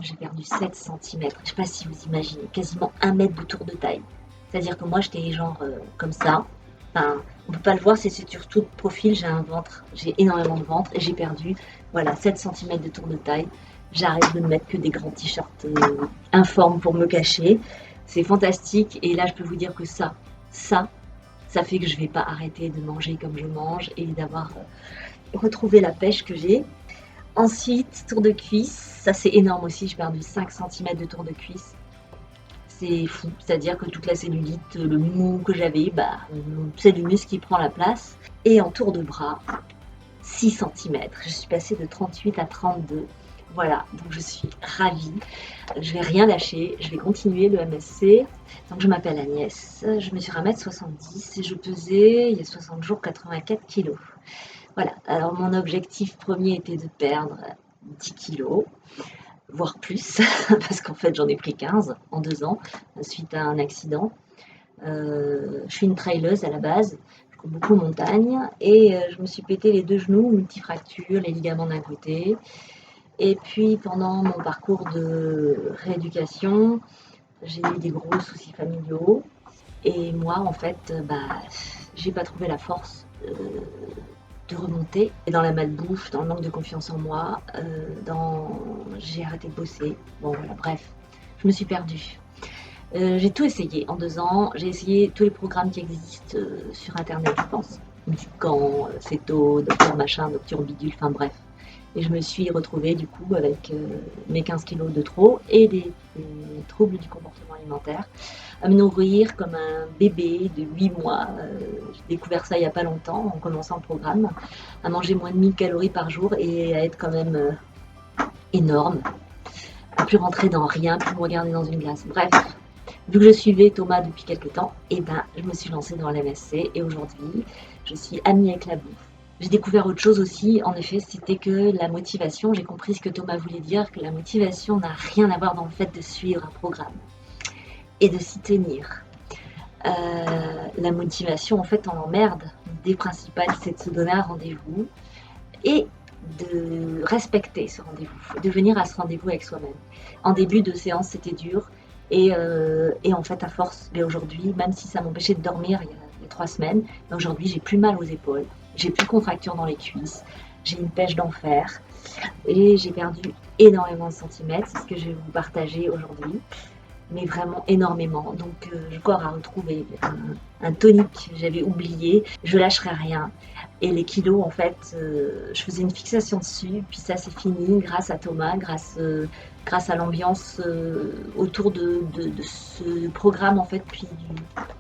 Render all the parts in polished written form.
J'ai perdu 7 centimètres. Je ne sais pas si vous imaginez, quasiment 1 mètre de tour de taille. C'est-à-dire que moi, j'étais genre comme ça. Enfin, on ne peut pas le voir, c'est surtout de profil. J'ai un ventre, j'ai énormément de ventre et j'ai perdu, voilà, 7 centimètres de tour de taille. J'arrête de ne mettre que des grands t-shirts informes pour me cacher. C'est fantastique. Et là, je peux vous dire que ça fait que je ne vais pas arrêter de manger comme je mange et d'avoir retrouvé la pêche que j'ai. Ensuite, tour de cuisse, ça c'est énorme aussi, j'ai perdu 5 centimètres de tour de cuisse. C'est fou, c'est-à-dire que toute la cellulite, le mou que j'avais, c'est du muscle qui prend la place. Et en tour de bras, 6 centimètres. Je suis passée de 38 à 32. Voilà, donc je suis ravie. Je vais rien lâcher, je vais continuer le MSC. Donc je m'appelle Agnès, je mesure 1m70 et je pesais, il y a 60 jours, 84 kilos. Voilà, alors mon objectif premier était de perdre 10 kilos, voire plus, parce qu'en fait j'en ai pris 15 en 2 ans, suite à un accident. Je suis une traileuse à la base, je cours beaucoup en montagne, et je me suis pété les 2 genoux, multifractures, les ligaments d'un côté. Et puis pendant mon parcours de rééducation, j'ai eu des gros soucis familiaux. Et moi, en fait, j'ai pas trouvé la force de remonter. Et dans la malbouffe, dans le manque de confiance en moi, j'ai arrêté de bosser. Bon, voilà, bref, je me suis perdue. J'ai tout essayé en 2 ans. J'ai essayé tous les programmes qui existent sur Internet, je pense. Ducan, Ceto, Docteur Machin, Docteur Bidule, enfin bref. Et je me suis retrouvée du coup avec mes 15 kilos de trop et des troubles du comportement alimentaire, à me nourrir comme un bébé de 8 mois. J'ai découvert ça il n'y a pas longtemps en commençant le programme, à manger moins de 1000 calories par jour et à être quand même énorme, à plus rentrer dans rien, plus me regarder dans une glace. Bref, vu que je suivais Thomas depuis quelques temps, je me suis lancée dans l'MSC et aujourd'hui, je suis amie avec la bouffe. J'ai découvert autre chose aussi, en effet, c'était que la motivation, j'ai compris ce que Thomas voulait dire, que la motivation n'a rien à voir dans le fait de suivre un programme et de s'y tenir. La motivation, en fait, on l'emmerde. L'idée principale, c'est de se donner un rendez-vous et de respecter ce rendez-vous, de venir à ce rendez-vous avec soi-même. En début de séance, c'était dur. Et en fait, à force, aujourd'hui, même si ça m'empêchait de dormir il y a 3 semaines, aujourd'hui, j'ai plus mal aux épaules, j'ai plus de contractures dans les cuisses, j'ai une pêche d'enfer et j'ai perdu énormément de centimètres. C'est ce que je vais vous partager aujourd'hui, mais vraiment énormément. Donc, je corps à retrouver un tonique que j'avais oublié. Je lâcherai rien. Et les kilos, en fait, je faisais une fixation dessus. Puis ça, c'est fini grâce à Thomas, grâce à l'ambiance autour de ce programme, en fait, puis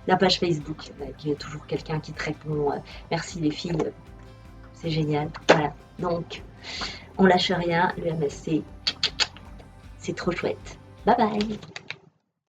la page Facebook. Il y a toujours quelqu'un qui te répond. Merci les filles, c'est génial. Voilà. Donc, on lâche rien. Le MSC, c'est trop chouette. Bye bye.